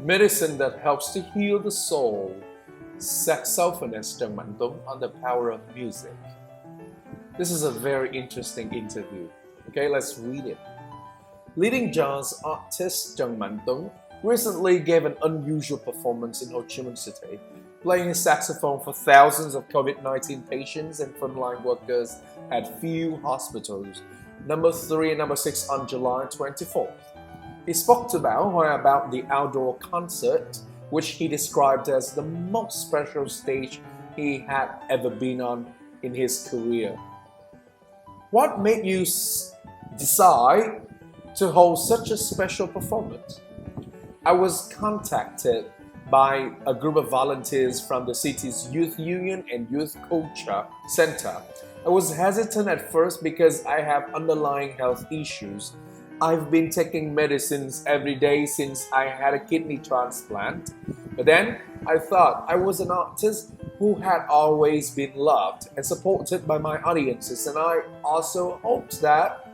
Medicine that helps to heal the soul. Saxophonist Tran Manh Tuan on the power of music. This is a very interesting interview. Okay, let's read it. Leading jazz artist Tran Manh Tuan recently gave an unusual performance in Ho Chi Minh City, playing his saxophone for thousands of COVID-19 patients and frontline workers at few hospitals, number 3 and number 6 on July 24th. He spoke to Bao Hoa about the outdoor concert, which he described as the most special stage he had ever been on in his career. What made you decide to hold such a special performance? I was contacted by a group of volunteers from the city's Youth Union and Youth Culture Center. I was hesitant at first because I have underlying health issues. I've been taking medicines every day since I had a kidney transplant. But then I thought I was an artist who had always been loved and supported by my audiences, and I also hoped that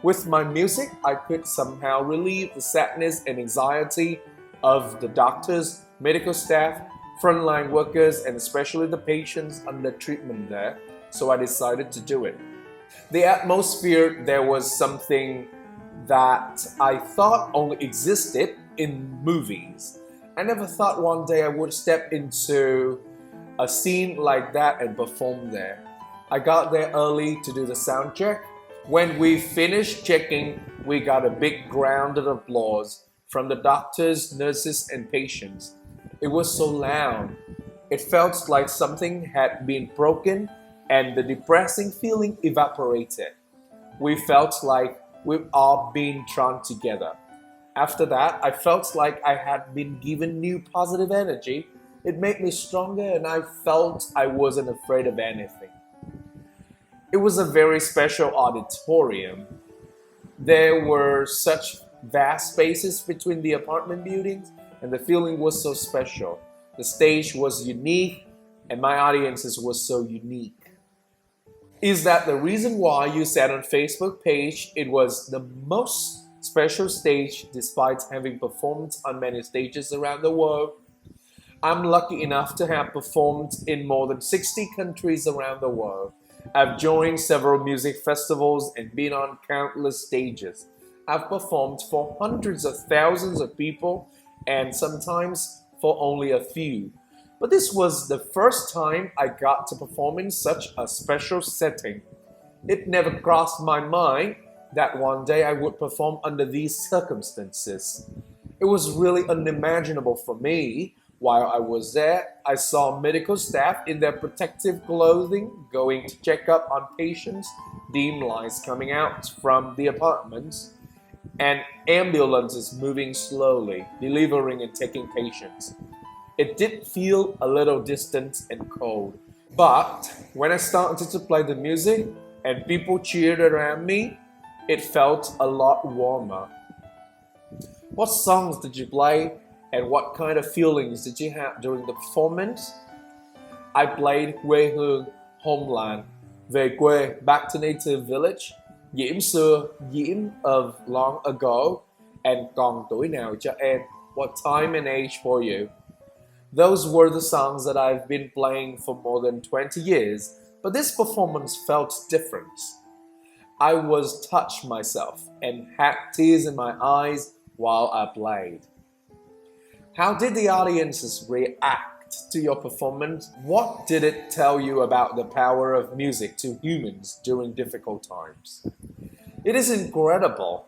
with my music I could somehow relieve the sadness and anxiety of the doctors, medical staff, frontline workers, and especially the patients under treatment there. So I decided to do it. The atmosphere there was something that I thought only existed in movies. I never thought one day I would step into a scene like that and perform there. I got there early to do the sound check. When we finished checking, we got a big round of applause from the doctors, nurses, and patients. It was so loud. It felt like something had been broken and the depressing feeling evaporated. We felt like we've all been drawn together. After that, I felt like I had been given new positive energy. It made me stronger and I felt I wasn't afraid of anything. It was a very special auditorium. There were such vast spaces between the apartment buildings and the feeling was so special. The stage was unique and my audiences were so unique. Is that the reason why you said on Facebook page it was the most special stage despite having performed on many stages around the world? I'm lucky enough to have performed in more than 60 countries around the world. I've joined several music festivals and been on countless stages. I've performed for hundreds of thousands of people and sometimes for only a few. But this was the first time I got to perform in such a special setting. It never crossed my mind that one day I would perform under these circumstances. It was really unimaginable for me. While I was there, I saw medical staff in their protective clothing going to check up on patients, dim lights coming out from the apartments, and ambulances moving slowly, delivering and taking patients. It did feel a little distant and cold. But when I started to play the music and people cheered around me, it felt a lot warmer. What songs did you play and what kind of feelings did you have during the performance? I played Quê Hương, Homeland, Về Quê, Back to Native Village, Diễm Xưa, Diễm of Long Ago, and Còn Tuổi Nào Cho Em, What Time and Age for You. Those were the songs that I've been playing for more than 20 years, but this performance felt different. I was touched myself and had tears in my eyes while I played. How did the audiences react to your performance? What did it tell you about the power of music to humans during difficult times? It is incredible.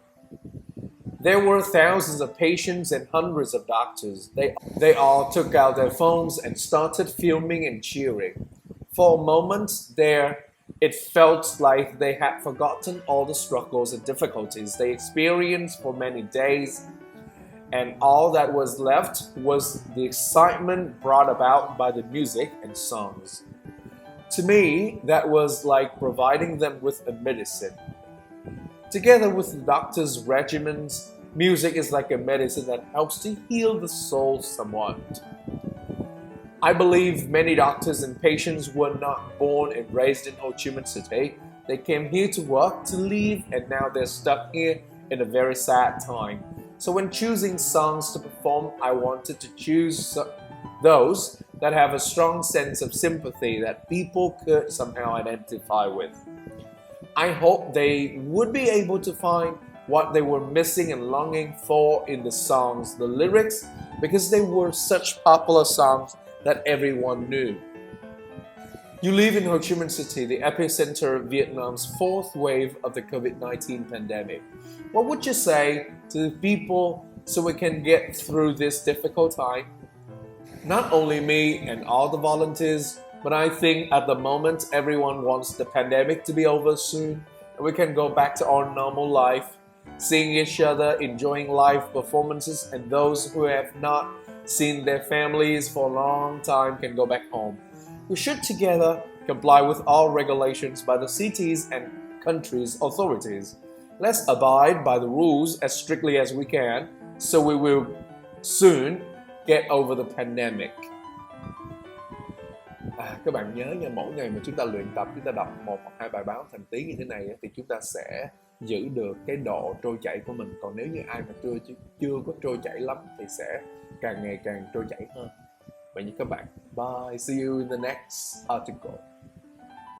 There were thousands of patients and hundreds of doctors. They all took out their phones and started filming and cheering. For a moment there, it felt like they had forgotten all the struggles and difficulties they experienced for many days, and all that was left was the excitement brought about by the music and songs. To me, that was like providing them with a medicine. Together with the doctor's regimens, music is like a medicine that helps to heal the soul somewhat. I believe many doctors and patients were not born and raised in Ho Chi Minh City. They came here to work, to live, and now they're stuck here in a very sad time. So when choosing songs to perform, I wanted to choose those that have a strong sense of sympathy that people could somehow identify with. I hope they would be able to find what they were missing and longing for in the songs, the lyrics, because they were such popular songs that everyone knew. You live in Ho Chi Minh City, the epicenter of Vietnam's fourth wave of the COVID-19 pandemic. What would you say to the people so we can get through this difficult time? Not only me and all the volunteers, but I think at the moment everyone wants the pandemic to be over soon and we can go back to our normal life, seeing each other, enjoying live performances, and those who have not seen their families for a long time can go back home. We should together comply with all regulations by the cities and countries' authorities. Let's abide by the rules as strictly as we can so we will soon get over the pandemic. Các bạn nhớ nha, mỗi ngày mà chúng ta luyện tập, chúng ta đọc 1 hoặc 2 bài báo thành tiếng như thế này thì chúng ta sẽ giữ được cái độ trôi chảy của mình. Còn nếu như ai mà chưa có trôi chảy lắm thì sẽ càng ngày càng trôi chảy hơn. Vậy như các bạn, bye, see you in the next article.